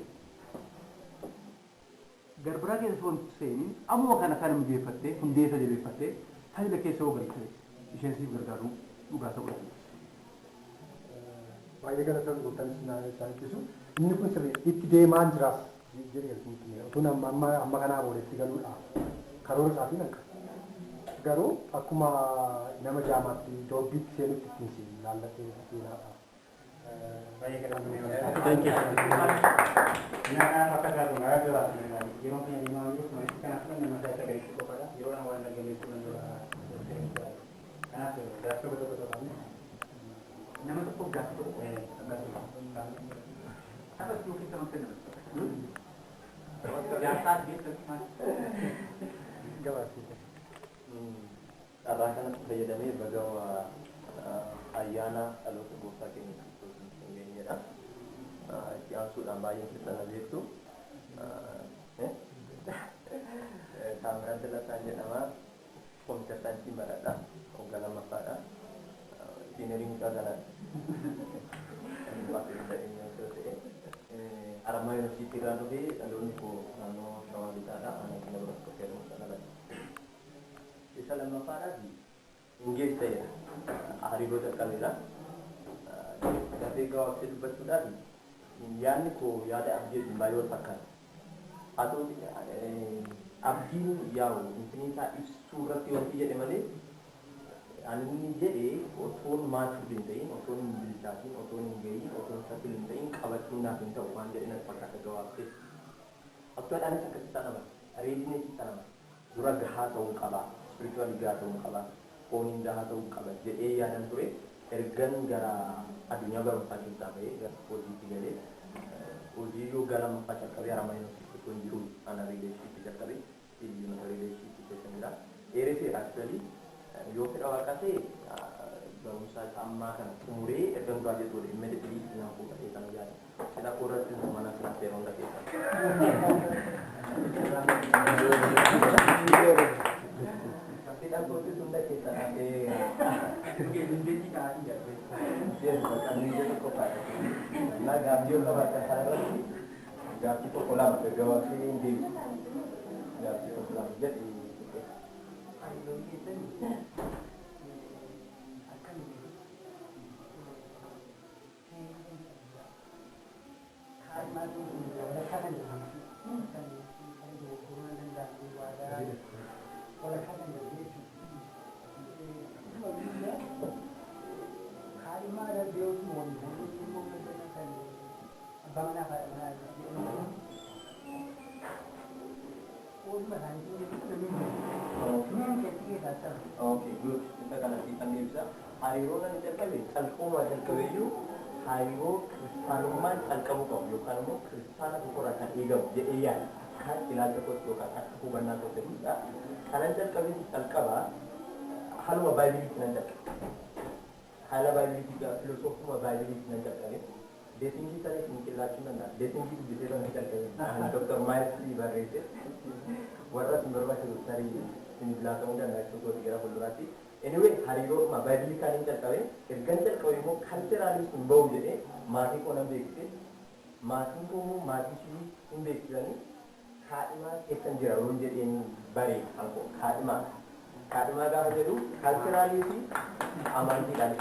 garbiraa keessa osoo hin seeniin ammuma kana kan mijeeffattee hundeessa jabeeffattee tajaajila keessa yoo galte isheen siif gargaaruu dhugaa ta'uu dandeessa. Baay'ee galatan guutan isaan ibsu inni kun sirrii itti deemaan jiraas jedhee otoo amma kanaa boodetti galuudha karoora isaatiin akka garuu akkuma nama jaamaatti doobbiitti seenutti ittiin siin laallatee seenaadha. Baay'ee galatan thank you. Nyaata akka gaatu maa jiraatu yeroo keenya deemaa jiru maaltu kanaaf nama isaa isa gadi qofaadha yeroo nama waan dhaggeessu danda'u kanaaf gaaffii tokko tokko nama tokko gaaffii tokko apa sih kita makan? Biasa gitu kan? Gawat sih. Arah kan fayyadamee bagawa ayyaana dhaloota gooftaa keenya Kiristoos hin geenyedha. Itti aansuudhaan baay'een keessan beektu. Taamiraan Dalataan jedhama. Kompiitara saayinsii baradha. Waggaa lammaffaadha. Injiineriin mucaa kanaadha. Arama Yuunivarsiitii irraa dhufee dhaloonni koo naannoo Shawaa Lixaadha. Ana kana biratti qophii jedhamu sana laata. Isa lammaffaadhaaf Ingees ta'edha. Hariiroo jalqabeedha. Dafee gabaabsee dubbachuudhaaf yaadni koo yaada abdii baay'ee wal fakkaata. Haa ta'uuti abdiin yaa'u infiniisaa ibsuu irratti wanti jedhe malee ani jedhee otoon maatii hin ta'in otoon hin bilchaatiin otoon hin gahiin otoon saffil hin ta'in qabachuun naaf hin ta'u waan jedhe natti fakkaata gabaabsee. Aktuaalaanis akkasii tanama reedineetii tanama dura gahaa ta'uu qaba spirituwaalii gahaa ta'uu qaba fooniin gahaa ta'uu qaba jedhee yaadan ture ergan gara addunyaa barumsaa keessaa bahee gara hojiitti galee hojii yoo gara lammaffaa jalqabee harama yuunivarsiitii kun jiru ana riileeshiniitti jalqabee riileeshiniitti keessa jira dheeresee aktuaalii yoo fedha waaqa ta'e barumsaa ammaa kana xumuree erga duraa jedhu immediately naan fuudhee kana yaada. Fedha koo irratti mana sana seera hunda keessa. Fedha kootti hunda keessa dindeetti kaa'anii jarte. Kan jedhu qofaadha. Naa gaaffii yoo qabaatan kanarratti gaaffii tokko lama gabaabsee hin deebisu. Gaaffii tokko lama jedhe. Okay, good. Kita akan nantikan dia bisa. Hariron yang terkait, kalkuma terkait hariron kristanuman kalkamu kau, kamu kristana bukan akan igam. Jadi iya, kan ilaalcha kau kan hubungan kau terbuka. Kanan terkait kalkaba, hal mobile ini nanti. Hal mobile ini juga filosofi mobile ini nanti. Dating kita ni mungkin lagi mana? Dating kita bisa nanti terkait. Dr. Miles Ibarrete. Warna sumber itu dari ini belakang dan naik suatu tiga berarti. Anyway, hariron mobile ini kan terkait. Ergancer kau ini culturalis bau jadi mati kau nampak itu. Mati sih nampak itu ni. Khatima etan jauh jadi baik aku. Khatima kau jadi culturalis aman tidak.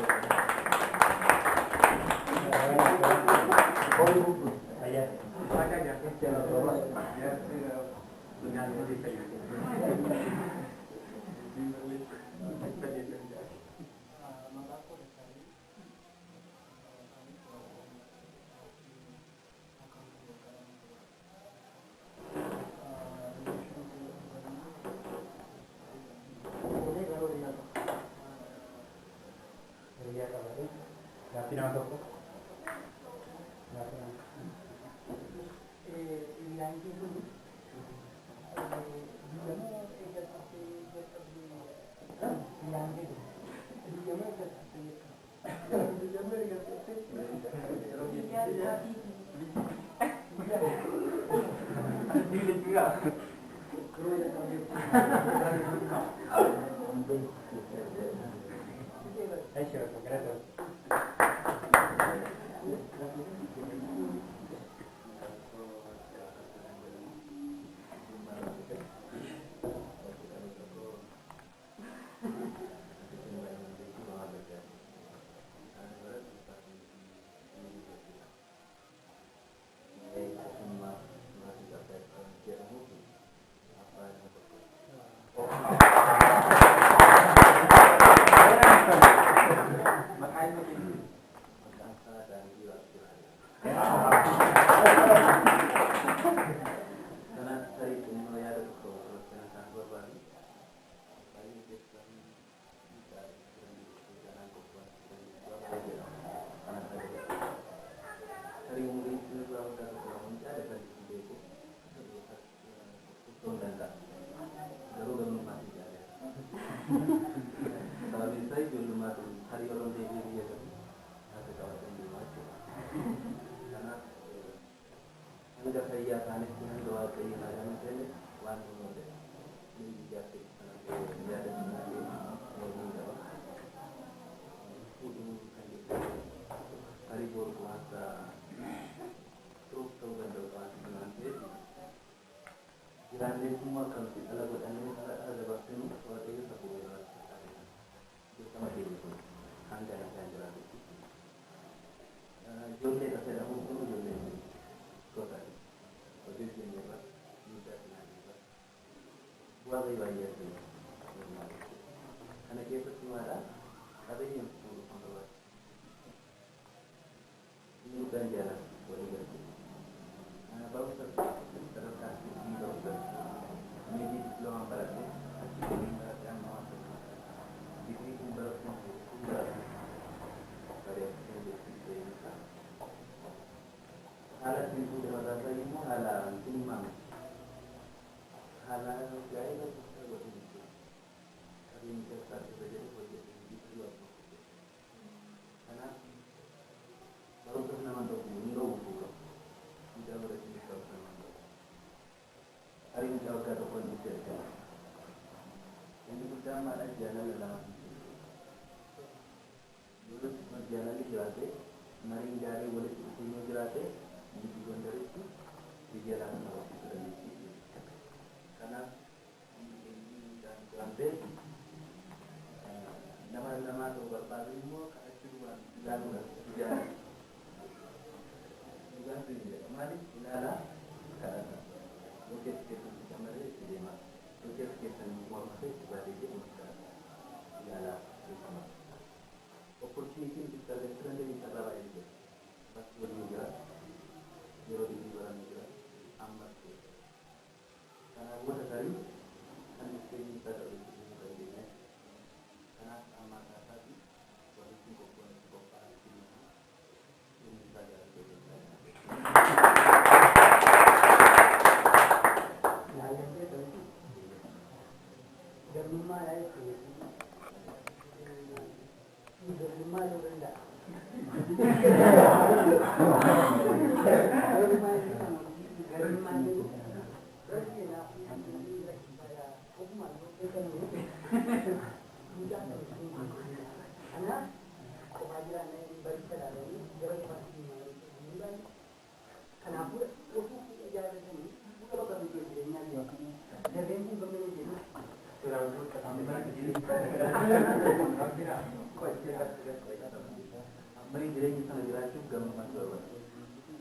Mari jireenya sana jiraachuuf gammachuu barbaada.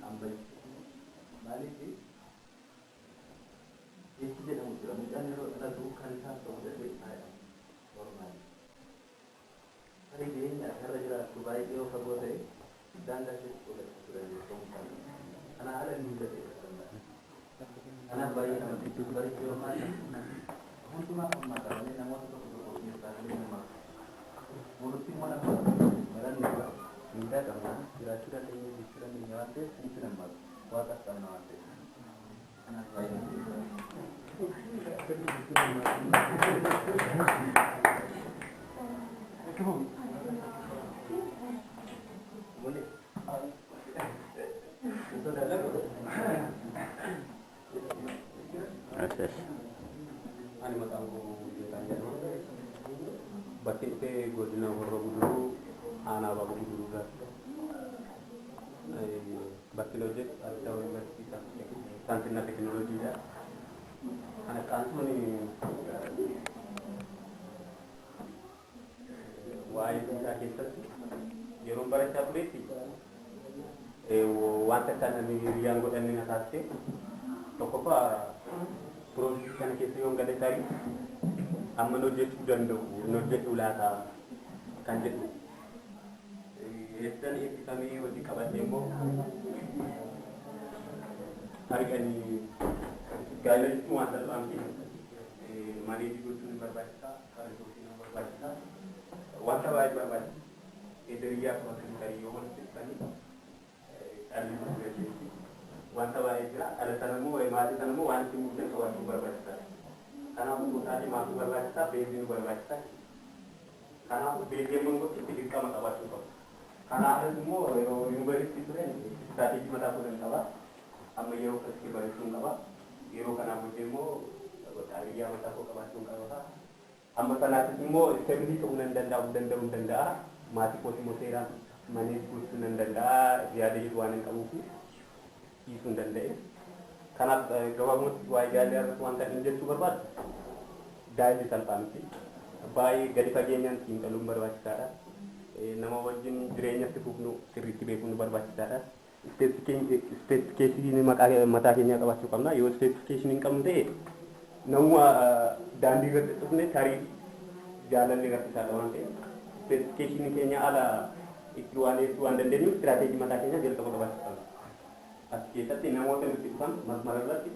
Ambai maaliif jechi jedhamu jira. Mucaan yeroo dhalatu kan isaan ta'u jedhee faayada. Normaali. Mari jireenya asirra jiraattu baay'ee yoo fagoo ta'e daangaa keessa qolachuu turan jechuun kana haala ni hidhatee kanaaf baay'ee namatti itti bareedu yoo maali hundumaa ammaa qabanii namoota tokko tokko dhiyeessaalee namaa walitti mana malanni miidhaa qabna jiraachuu dandeenya jechuu dandeenya waan ta'eef sitti nammaatu waaqas qabna waan ta'eef kanaaf baay'ee ani maqaan koo Jeetaan jedhama. Bakki dhufee godina Horroo Guduruu aanaa Baaboo Guduruudha. Bakki hojjetu Adda Yuunivarsiitii Saayinsii Teekinooloojiidha. Kana qaansuun waa'ee isaa keessatti yeroo barachaa turetti wanta kana hiriyyaan godhanne na taasise tokkoffaa Proofii kana keessa yoo gadi taa'e amma hojjechuu danda'u hojjechuu laata kan jedhu eessan eebbifamee hojii qabatee immoo arganii gaa'ela jechuun waan salphaan fi maneejii gochuun barbaachisaa karaa barbaachisaa wanta baay'ee barbaachisa eederiyaa qabatanii tarii yoo walitti dhufanii dhalli gaggeessu wanta baay'ee jira ala sanammoo maatii sanammoo waan itti murteessu qabaachuu barbaachisaa kanaafuu murtaalee maatii barbaachisaa beeksisuu barbaachisaa kanaafuu beeksisuun itti dirqama qabaachuu qabu kanaafis immoo yeroo yuunivarsiitii turen istiraatiijii mataa turen qaba amma yeroo akkasii barreessuun qaba yeroo kanaaf hojii immoo xaabiyyaa mataa koo qabaachuun qaba amma sanaatis immoo isteebilii ta'uu nan danda'a maatii kootii immoo seeraan manee gochuu nan danda'a yaada jedhu waan hin qabuuf dhiisuu danda'e kanaaf gabaabumatti waa'ee gaa'elaa irratti wanta hin jechuu barbaadu gaa'elli salphaa miti baay'ee gadi fageenyaan xiinxaluun barbaachisaadha nama wajjin jireenyatti fufnu sirriitti beekuun barbaachisaadha ispeesifikeeshinii mataa keenyaa qabaachuu qabna yoo ispeesifikeeshinii hin qabnu ta'e namuma daandii irratti dhufne tarii jaalalli rakkisaadha waan ta'eef ispeesifikeeshinii keenya ala itti waan eessuu waan dandeenyuuf istiraateejii mataa keenyaa jalqaba qabaachuu qabna. As keessatti namoota nuti dhufan masmara irratti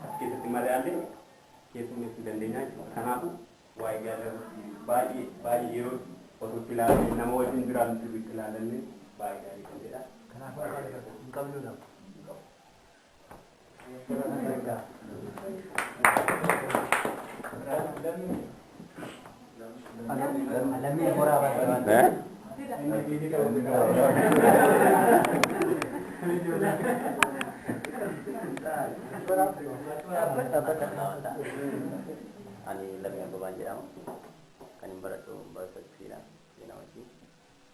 as keessatti madaallee keessummeessuu dandeenya jechuudha. Kanaafuu waa'ee gaa'elaa baay'ee yeroo osoo itti ilaalle nama wajjin jiraannu itti ilaalanne baay'ee gaarii kan jedha. Kanaafuu hin qabnu nama. Alamii horaa baay'ee. Ani lammiin Ababaan jedhama. Kan hin baradhu barsiisiidha. Seenaa wajjin.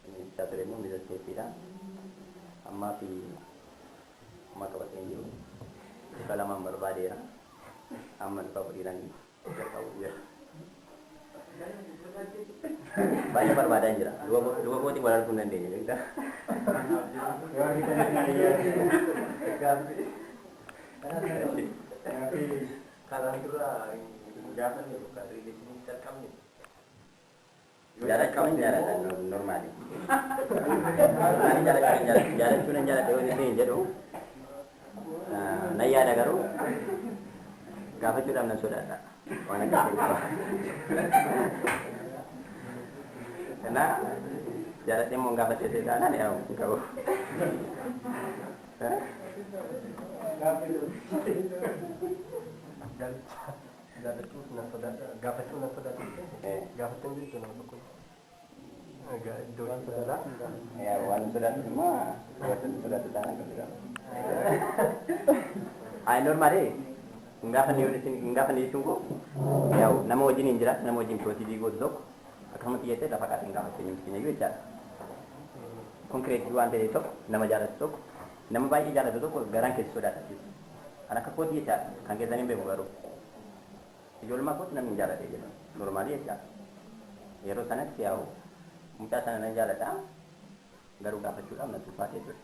Inni isaa ture immoo miidhagseessiidha. Ammaa fi amma qabatee jiru. Bifa lamaan barbaadeera. Amma dhufa fudhiidhaan jalqabu jira. Baay'ee barbaadaa jira. Duba kootii wal arguu hin dandeenye beektaa? Karaan dura gaafa jiru kan riileeshiniin jalqabne. Jaalachuun jaalatan normaali. Ani jaalachuun jaalata yoo ta'e jedhu na yaada garuu gaafachuudhaaf nan sodaadha. Waan akkasii karena jaraknya mau nggak pada di sana ya kau ya wan sudah semua sudah tangan ay normal deh nggak akan ditunggu ya nama wajin injera nama wajin proses digodok kamu tiada dapat asing kamu senyum juga konkret jualan dari itu nama jalan itu nama baik jalan itu garang kes sudah tadi anak aku dia kan kita ni baru jual mak aku nama jalan dia normal dia ya sana siau muka sana jalan dah garuu gaafachuudhaaf natti ulfaatee ture.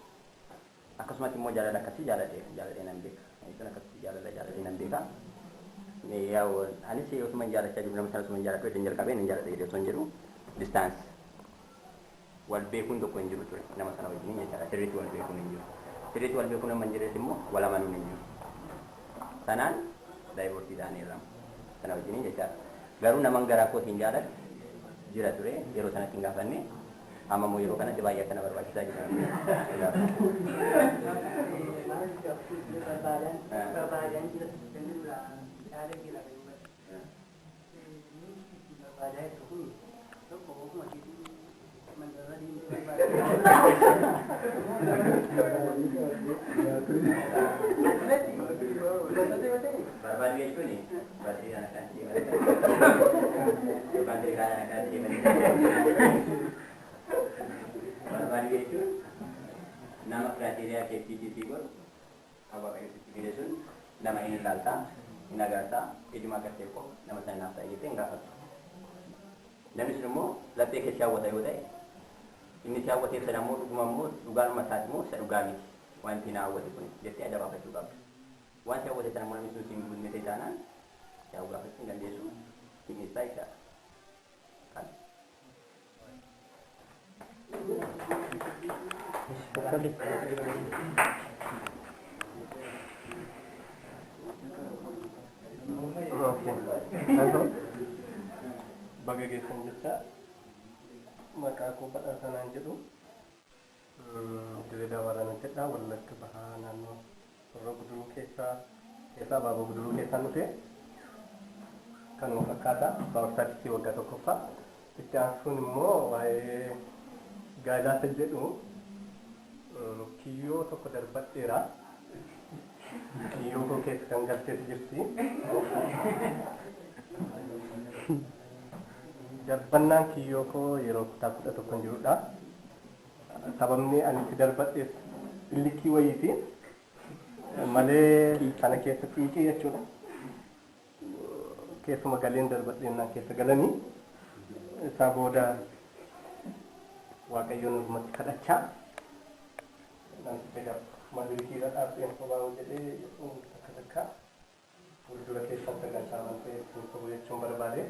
Akkasumatti immoo jaalala akkasii jaaladhee nan beeka. Jechuun akkasii jaaladhee nan beeka. Yaa'u anis osuma jaalachaa jiru nama sana osuma jaaladhu isin jalqabee nan jaaladha jedhee osoo hin jedhu distance wal beekuun tokko hin jiru ture nama sana wajjin jechaadha. Sirriitti wal beekuun hin jiru. Sirriitti wal beekuun amma hin jirres immoo wal amanuun hin jiru. Sanaan daayiboortii ta'aniirra sana wajjin jechaadha. Garuu naman garaa kootiin jaaladhu jira ture yeroo sanatti hin gaafanne amma immoo yeroo kanatti baay'ee akkana barbaachisaa jira. Barbaadu jechuun baadiyyaa kana kan yookaan dirqama kana kan barbaadu jechuun nama kiraateriyaa keessiitii godhu hawaa qayyootti fide sun nama hin ilaaltaa hin agartaa ijuma agartee qofa nama sana naaf ta'e jettee hin gaafatu. Namni sun immoo laphee keessa hawwata yoo ta'e inni si hawwateef sana immoo dhuguma immoo dhugaanuma isaati immoo isa dhugaa miti wanti na hawwate kun jettee adda baafachuu qabdu. Wanti hawwate sana immoo namni sun siin guunnee ta'e taanaan si hawwaafachuu hin dandeessu dhimmisaa isaadha. Baga geessan jecha maqaa koo badhaa sanaan jedhu Dirree Waraanaa jedha Wallagga Bahaa naannoo warra Guduruu keessaa Baaboo Guduruu keessaa dhufe kanuma fakkaata baawursaatitti waggaa tokkoffaa itti aansuun immoo waa'ee gaadaasa jedhu kiyyoo tokko darbadheera kiyyoo koo keessa kan galteetu jirti. Darbannaan kiyyoo koo yeroo kutaa 11 kan jirudha. Sababni ani itti darbadheef illikii wayiiti malee sana keessa xiiqii jechuudha. Keessuma galeen darbadheennaan keessa galanii isaa booda waaqayyoon ormatti kadhachaa maalikiidha dhaabbiin sobaa jedhee takka fuuldura keessan sagantaa waan ta'eef qabu jechuun barbaade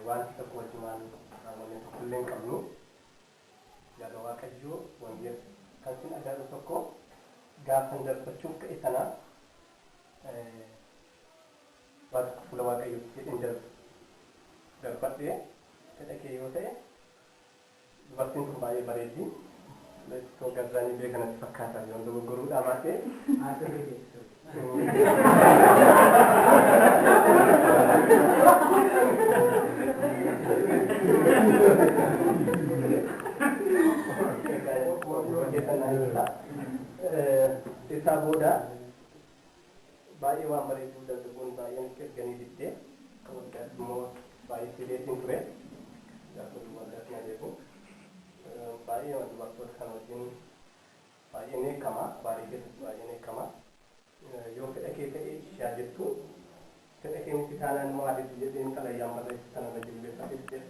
wanti tokko wajjumaan namoonni tokko illee hin qabnu yaada waaqayyoo wanti kan sin agarru tokko gaafan darbachuuf ka'e sana waan fuula waaqayyootti jedhin darbadhee fedha kee yoo ta'e dubartiin kun baay'ee bareeddi. Leetoo garzaanii bee kanatti fakkaata yoo dogoggoruudhaa baatee isaa booda baay'ee waan bareeduu dargaggoon baay'een erganii diddee kan waggaatti immoo baay'ee fideetiin ture gaafatu waggaatti na beeku baay'ee wanti bakkoota kan wajjin baay'een eekama baarii keessatti baay'een eekama yoo fedha kee ta'e ishaa jettu fedha kee miti taanaan immoo adeemsi jedheen xalayyaan barreessu sanarra jilbeessaa jedhe.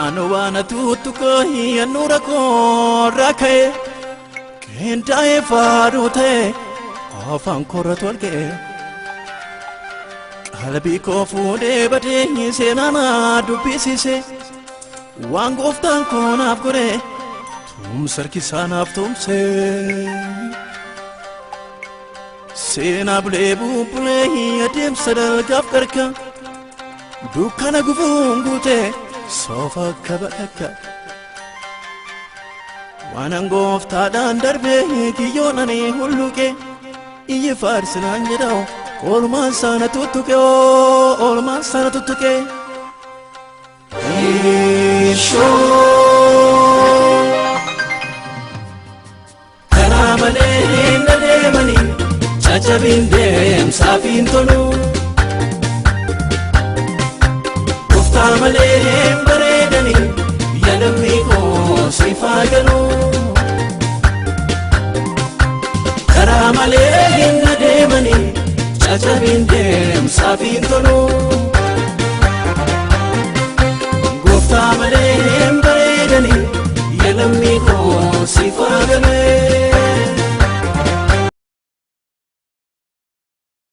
Ano wana tutu kohi anura ko rakhe Kendae faru the Ofan koratol ke Qalbi ko fude bade senana dubisi se Wangoftan ko naaf gore tum sarkisanaaf tumse Sena bulebu bulehi adeemsa dargaaf qarka dukkana gufuun guute sofa kabakka Waan gooftaadhaan darbee kiyyoonani hulluqe iyyi faarsinaan jedhaw oolmaan sana tuttuqe oolmaan sana tuttuqe Karaa malee hin adeemanii Jajabin deemsaaf hin tolu Gooftaa malee hin bareedanii yaadamni koo siifaa galu Karaa malee hin adeemanii Jajabin deemsaaf hin tolu